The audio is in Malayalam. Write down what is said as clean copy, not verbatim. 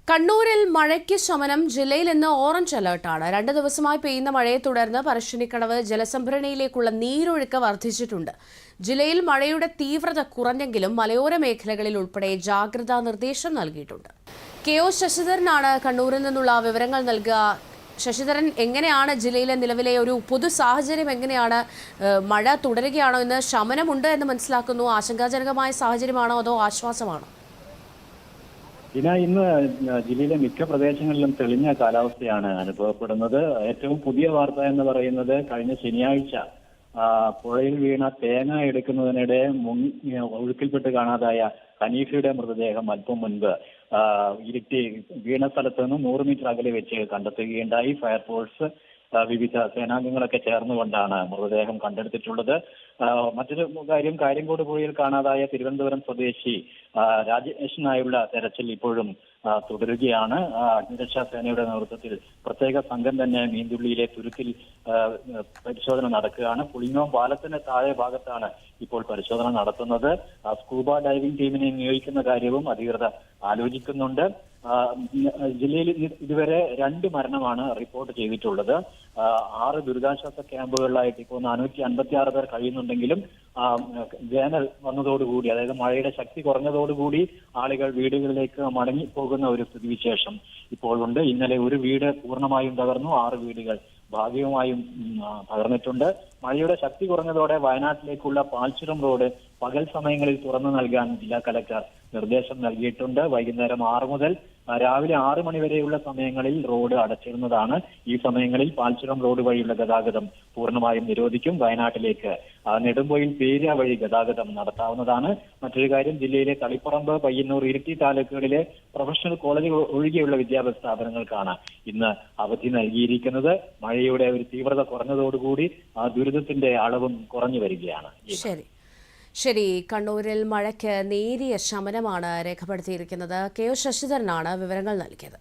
കണ്ണൂരിൽ മഴയ്ക്ക് ശമനം. ജില്ലയിൽ ഇന്ന് ഓറഞ്ച് അലർട്ടാണ്. 2 ദിവസമായി പെയ്യുന്ന മഴയെ തുടർന്ന് പറശ്ശിനിക്കടവ് ജലസംഭരണിയിലേക്കുള്ള നീരൊഴുക്ക് വർദ്ധിച്ചിട്ടുണ്ട്. ജില്ലയിൽ മഴയുടെ തീവ്രത കുറഞ്ഞെങ്കിലും മലയോര മേഖലകളിൽ ഉൾപ്പെടെ ജാഗ്രതാ നിർദ്ദേശം നൽകിയിട്ടുണ്ട്. കെ.ഒ. ശശിധരനാണ് കണ്ണൂരിൽ നിന്നുള്ള വിവരങ്ങൾ നൽകുക. ശശിധരൻ, എങ്ങനെയാണ് ജില്ലയിലെ നിലവിലെ ഒരു പൊതു സാഹചര്യം? എങ്ങനെയാണ്? മഴ തുടരുകയാണോ? ഇന്ന് ശമനമുണ്ട് എന്ന് മനസ്സിലാക്കുന്നു. ആശങ്കാജനകമായ സാഹചര്യമാണോ അതോ ആശ്വാസമാണോ? ഇന്ന് ജില്ലയിലെ മിക്ക പ്രദേശങ്ങളിലും തെളിഞ്ഞ കാലാവസ്ഥയാണ് അനുഭവപ്പെടുന്നത്. ഏറ്റവും പുതിയ വാർത്ത എന്ന് പറയുന്നത് കഴിഞ്ഞ ശനിയാഴ്ച പുഴയിൽ വീണ തേങ്ങ എടുക്കുന്നതിനിടെ ഒഴുക്കിൽപ്പെട്ട് കാണാതായ ഹനീഫയുടെ മൃതദേഹം അല്പം മുൻപ് ഇരിട്ടി വീണ സ്ഥലത്ത് നിന്ന് 100 മീറ്റർ അകലെ വെച്ച് കണ്ടെത്തുകയുണ്ടായി. ഫയർഫോഴ്സ് വിവിധ സേനാംഗങ്ങളൊക്കെ ചേർന്നുകൊണ്ടാണ് മൃതദേഹം കണ്ടെടുത്തിട്ടുള്ളത്. മറ്റൊരു കാര്യം, കാര്യങ്കോട് പുഴയിൽ കാണാതായ തിരുവനന്തപുരം സ്വദേശി രാജേഷിനായുള്ള തെരച്ചിൽ ഇപ്പോഴും തുടരുകയാണ്. അഗ്നിരക്ഷാ സേനയുടെ നേതൃത്വത്തിൽ പ്രത്യേക സംഘം തന്നെ മീൻതുള്ളിയിലെ തുരുത്തിൽ പരിശോധന നടക്കുകയാണ്. പുളിങ്ങോം പാലത്തിന് താഴെ ഭാഗത്താണ് ഇപ്പോൾ പരിശോധന നടത്തുന്നത്. സ്കൂബ ഡൈവിംഗ് ടീമിനെ നിയോഗിക്കുന്ന കാര്യവും അധികൃതർ ആലോചിക്കുന്നുണ്ട്. ജില്ലയിൽ ഇതുവരെ 2 മരണമാണ് റിപ്പോർട്ട് ചെയ്തിട്ടുള്ളത്. 6 ദുരിതാശ്വാസ ക്യാമ്പുകളിലായിട്ട് ഇപ്പോൾ 456 പേർ കഴിയുന്നുണ്ടെങ്കിലും വേനൽ വന്നതോടുകൂടി, അതായത് മഴയുടെ ശക്തി കുറഞ്ഞതോടുകൂടി ആളുകൾ വീടുകളിലേക്ക് മടങ്ങി പോകുന്ന ഒരു സ്ഥിതിവിശേഷം ഇപ്പോൾ ഉണ്ട്. ഇന്നലെ ഒരു വീട് പൂർണ്ണമായും തകർന്നു, 6 വീടുകൾ ഭാഗികമായും തകർന്നിട്ടുണ്ട്. മഴയുടെ ശക്തി കുറഞ്ഞതോടെ വയനാട്ടിലേക്കുള്ള പാൽച്ചുരം റോഡ് പകൽ സമയങ്ങളിൽ തുറന്നു നൽകാൻ ജില്ലാ കലക്ടർ നിർദ്ദേശം നൽകിയിട്ടുണ്ട്. വൈകുന്നേരം 6 മുതൽ രാവിലെ 6 മണി വരെയുള്ള സമയങ്ങളിൽ റോഡ് അടച്ചിരുന്നതാണ്. ഈ സമയങ്ങളിൽ പാൽച്ചുരം റോഡ് വഴിയുള്ള ഗതാഗതം പൂർണ്ണമായും നിരോധിക്കും. വയനാട്ടിലേക്ക് നെടുമ്പൊയിൽ പേര്യ വഴി ഗതാഗതം നടത്താവുന്നതാണ്. മറ്റൊരു കാര്യം, ജില്ലയിലെ തളിപ്പറമ്പ്, പയ്യന്നൂർ, ഇരിട്ടി താലൂക്കുകളിലെ പ്രൊഫഷണൽ കോളേജുകൾ ഒഴികെയുള്ള വിദ്യാഭ്യാസ സ്ഥാപനങ്ങൾക്കാണ് ഇന്ന് അവധി നൽകിയിരിക്കുന്നത്. മഴയുടെ ഒരു തീവ്രത കുറഞ്ഞതോടുകൂടി ആ ദുരിതത്തിന്റെ അളവും കുറഞ്ഞു വരികയാണ്. ശരി, കണ്ണൂരിൽ മഴയ്ക്ക് നേരിയ ശമനമാണ് രേഖപ്പെടുത്തിയിരിക്കുന്നത്. കെ.ഒ. ശശിധരനാണ് വിവരങ്ങൾ നൽകിയത്.